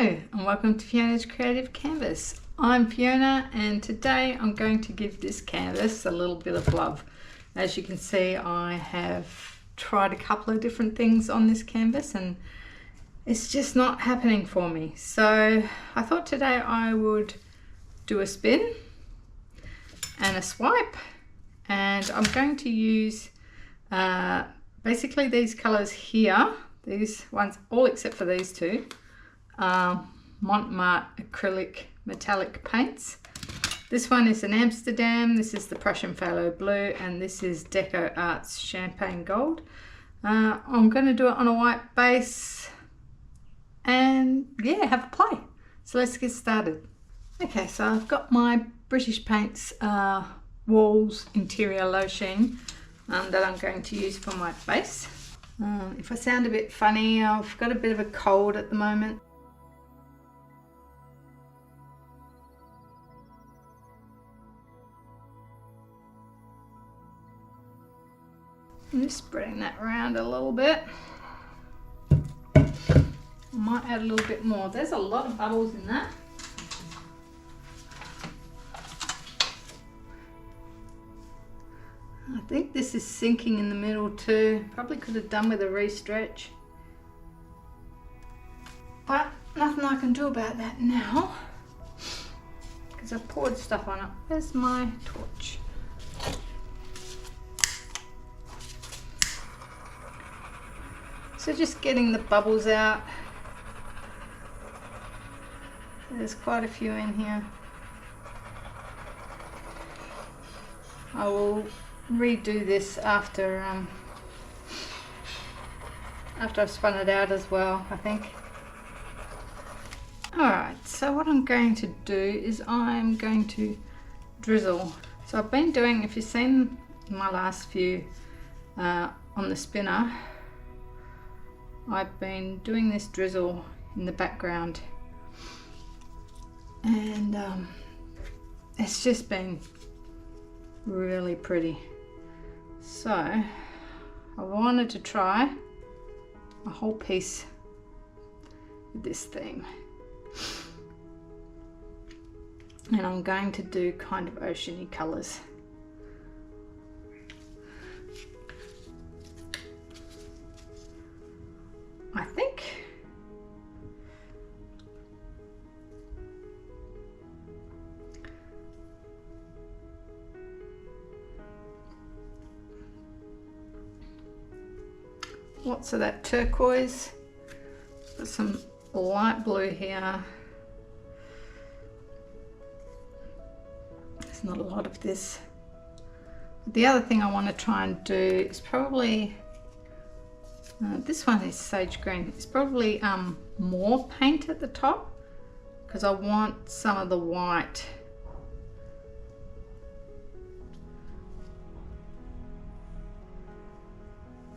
and welcome to Fiona's Creative Canvas. I'm Fiona and today I'm going to give this canvas a little bit of love. As you can see, I have tried a couple of different things on this canvas and it's just not happening for me. So I thought today I would do a spin and a swipe, and I'm going to use basically these colors here, these ones, all except for these two. Montmartre acrylic metallic paints. This one is an Amsterdam, this is the Prussian Phthalo blue, and this is Deco Arts champagne gold. I'm going to do it on a white base and yeah, have a play. So let's get started. Okay, so I've got my British Paints Walls Interior Low Sheen that I'm going to use for my base. If I sound a bit funny, I've got a bit of a cold at the moment. I'm just spreading that around a little bit. I might add a little bit more. There's a lot of bubbles in that. I think this is sinking in the middle too. Probably could have done with a re-stretch. But nothing I can do about that now, because I've poured stuff on it. Where's my torch? So just getting the bubbles out. There's quite a few in here. I will redo this after I've spun it out as well, I think. Alright, so what I'm going to do is I'm going to drizzle. So I've been doing, if you've seen my last few on the spinner, I've been doing this drizzle in the background, and it's just been really pretty. So I wanted to try a whole piece with this theme, and I'm going to do kind of oceany colours. I think lots of that turquoise, got some light blue here. There's not a lot of this. The other thing I want to try and do is probably this one is sage green. It's probably more paint at the top, because I want some of the white.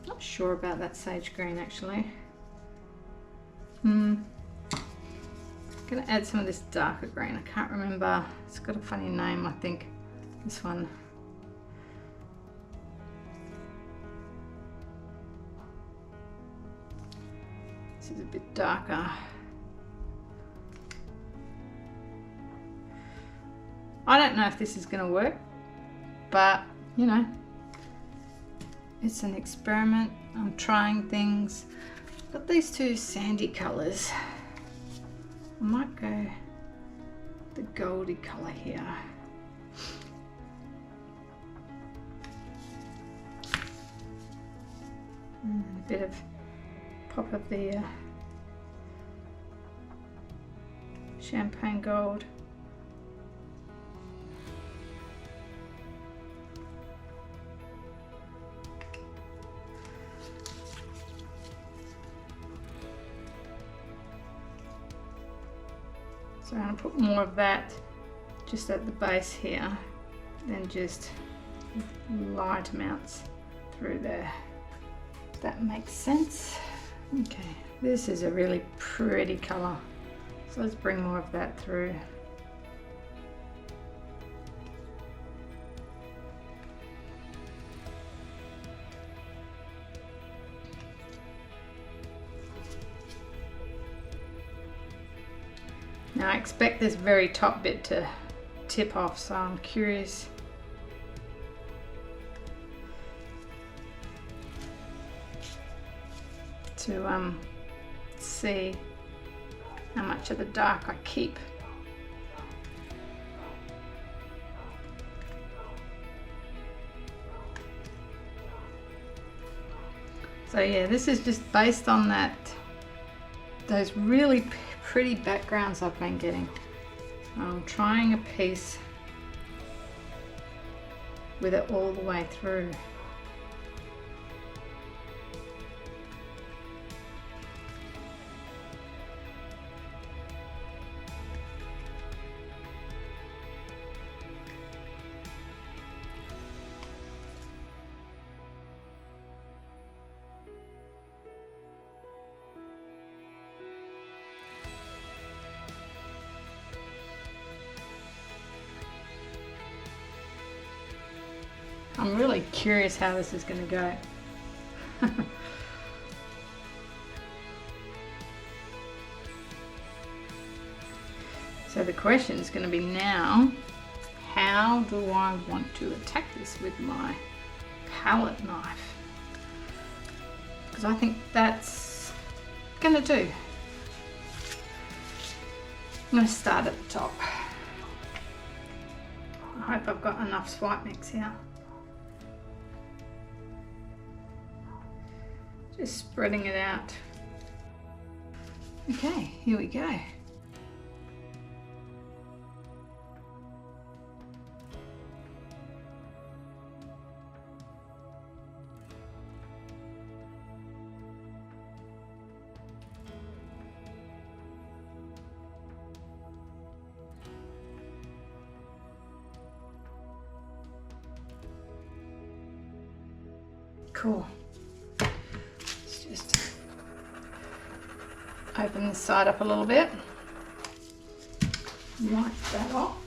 Not sure about that sage green actually. I'm gonna add some of this darker green. I can't remember. It's got a funny name, I think. This one. This is a bit darker. I don't know if this is going to work, but you know, it's an experiment. I'm trying things. I've got these two sandy colours. I might go the goldy colour here. And a bit of pop of the champagne gold. So I'm going to put more of that just at the base here, then just light amounts through there. If that makes sense. Okay, this is a really pretty colour, so let's bring more of that through. Now I expect this very top bit to tip off, so I'm curious to see how much of the dark I keep. So yeah, this is just based on those really pretty backgrounds I've been getting. I'm trying a piece with it all the way through. I'm really curious how this is going to go. So the question is going to be now, how do I want to attack this with my palette knife? Because I think that's going to do. I'm going to start at the top. I hope I've got enough swipe mix here. Just spreading it out. Okay, here we go. Cool. Let's just open this side up a little bit. Wipe that off.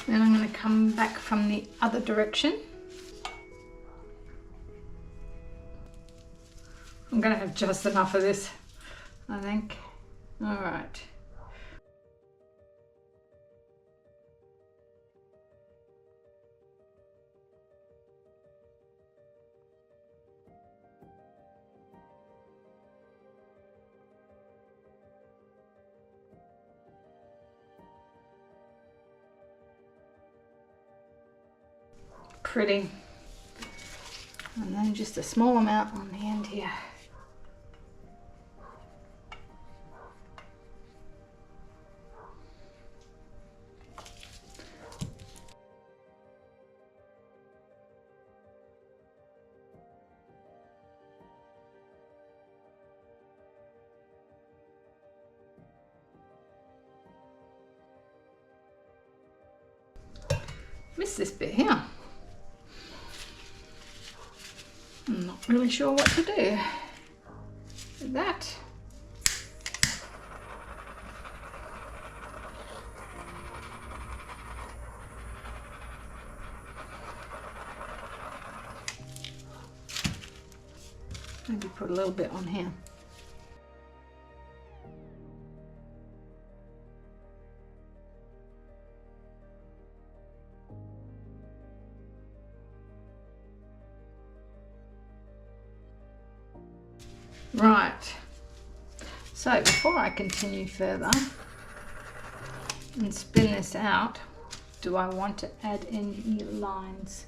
Then I'm going to come back from the other direction. I'm going to have just enough of this, I think. All right. Pretty. And then just a small amount on the end here. Missed this bit here. I'm not really sure what to do with that. Maybe put a little bit on here. Right, so before I continue further and spin this out, do I want to add any lines?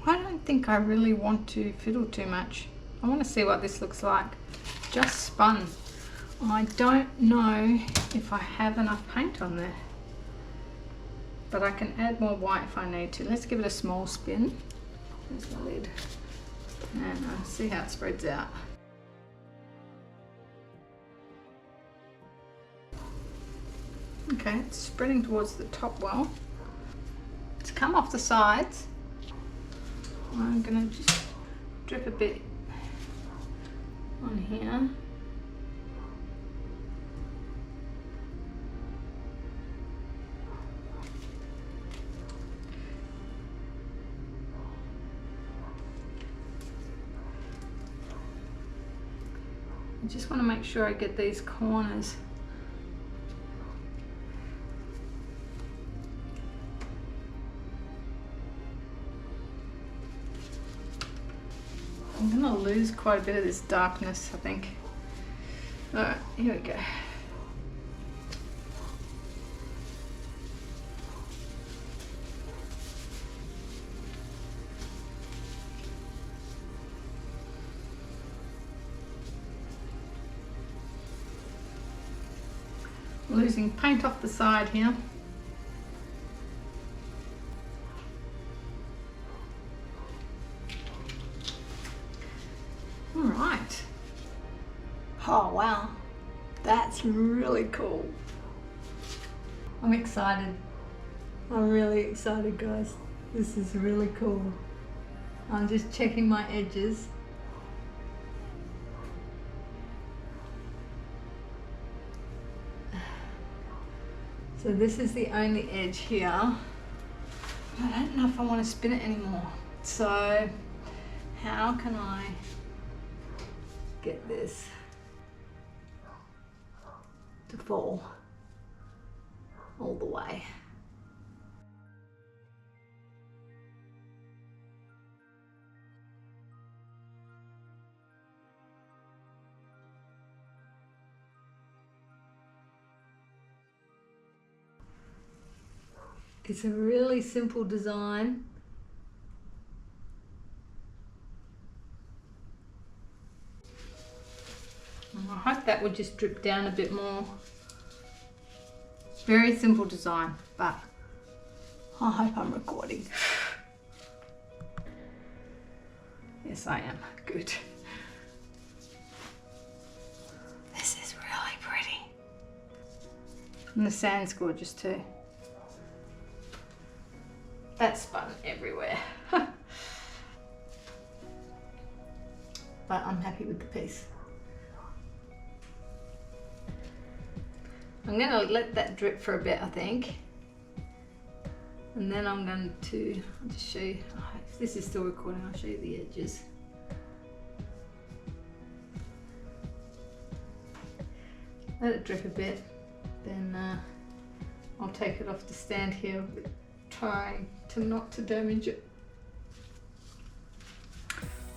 I don't think I really want to fiddle too much. I want to see what this looks like. Just spun. I don't know if I have enough paint on there, but I can add more white if I need to. Let's give it a small spin. There's the lid. And see how it spreads out. Okay, it's spreading towards the top well. To come off the sides, I'm going to just drip a bit on here. I just want to make sure I get these corners. I'm going to lose quite a bit of this darkness, I think. Alright, here we go. Losing paint off the side here. All right. Oh wow, that's really cool. I'm excited. I'm really excited, guys. This is really cool. I'm just checking my edges. So this is the only edge here. I don't know if I want to spin it anymore. So how can I get this to fall all the way? It's a really simple design. I hope that would just drip down a bit more. Very simple design, but I hope I'm recording. Yes, I am. Good. This is really pretty. And the sand's gorgeous too. That's spun everywhere. But I'm happy with the piece. I'm going to let that drip for a bit, I think. And then I'm going to, I'll just show you, if this is still recording, I'll show you the edges. Let it drip a bit, then I'll take it off the stand here, trying to not to damage it.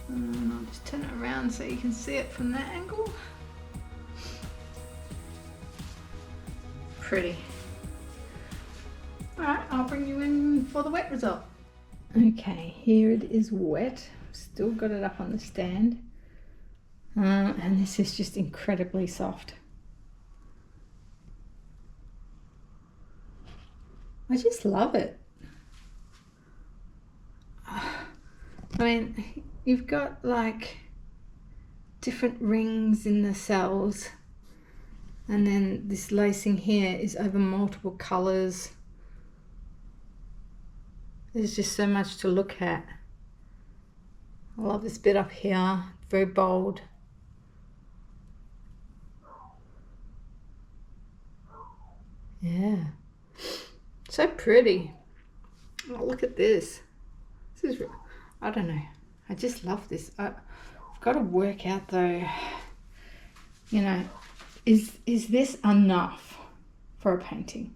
And I'll just turn it around so you can see it from that angle. Pretty. Alright, I'll bring you in for the wet result. Okay, here it is wet. Still got it up on the stand. And this is just incredibly soft. I just love it. I mean, you've got like different rings in the cells, and then this lacing here is over multiple colors. There's just so much to look at. I love this bit up here, very bold. Yeah, so pretty. Oh, look at this. This is, I don't know, I just love this. I've got to work out though, you know, is this enough for a painting,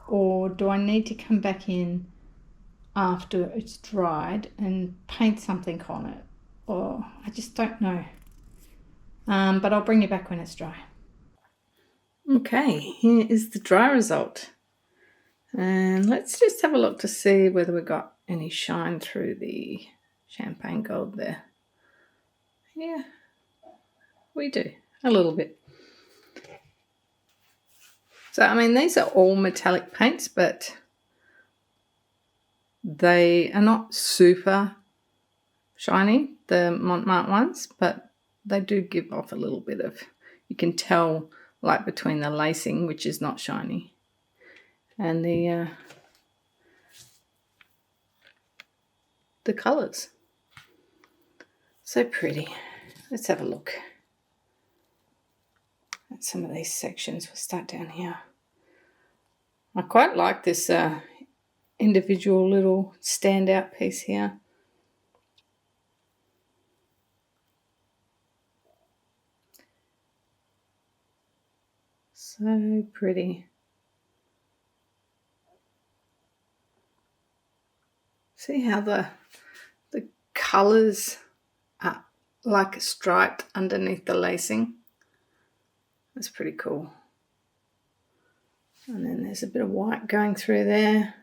or do I need to come back in after it's dried and paint something on it, or I just don't know. But I'll bring you back when it's dry. Okay, here is the dry result, and let's just have a look to see whether we got any shine through the champagne gold there. Yeah, we do, a little bit. So I mean, these are all metallic paints, but they are not super shiny, the Montmartre ones, but they do give off a little bit of, you can tell like between the lacing, which is not shiny, and the colours. So pretty. Let's have a look. some of these sections. We'll start down here. I quite like this individual little standout piece here. So pretty. See how the colours are like striped underneath the lacing? That's pretty cool. And then there's a bit of white going through there.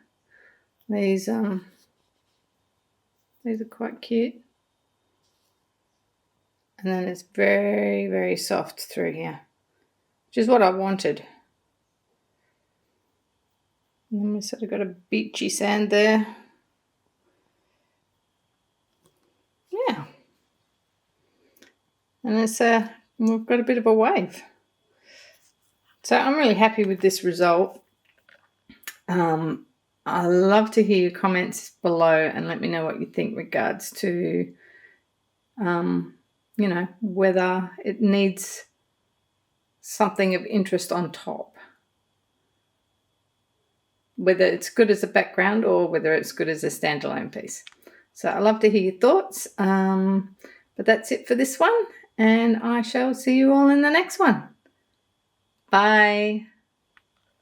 These are quite cute. And then it's very, very soft through here, which is what I wanted. And then we sort of got a beachy sand there. Yeah. And it's we've got a bit of a wave. So I'm really happy with this result. I love to hear your comments below and let me know what you think regards to, you know, whether it needs something of interest on top. Whether it's good as a background or whether it's good as a standalone piece. So I love to hear your thoughts. But that's it for this one. And I shall see you all in the next one. Bye.